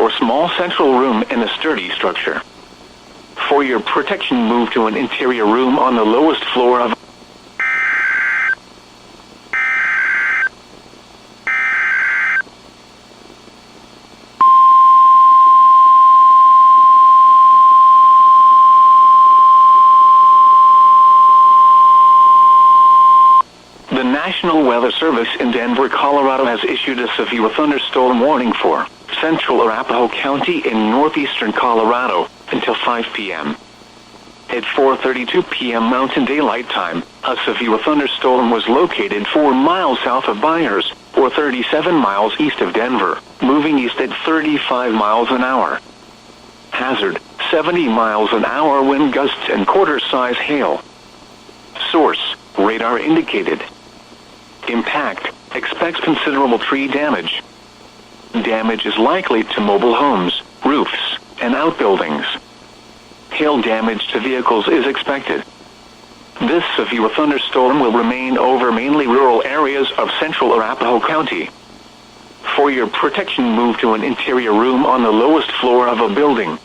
or small central room in a sturdy structure. For your protection, move to an interior room on the lowest floor of The National Weather Service in Denver, Colorado has issued a severe thunderstorm warning for central Arapahoe County in northeastern Colorado until 5 p.m. At 4:32 p.m. Mountain Daylight Time, a severe thunderstorm was located 4 miles south of Byers, or 37 miles east of Denver, moving east at 35 miles an hour. Hazard, 70 miles an hour wind gusts and quarter-size hail. Source, radar indicated. Impact, expects considerable tree damage. Damage is likely to mobile homes, roofs, and outbuildings. Hail damage to vehicles is expected. This severe thunderstorm will remain over mainly rural areas of central Arapahoe County. For your protection, move to an interior room on the lowest floor of a building.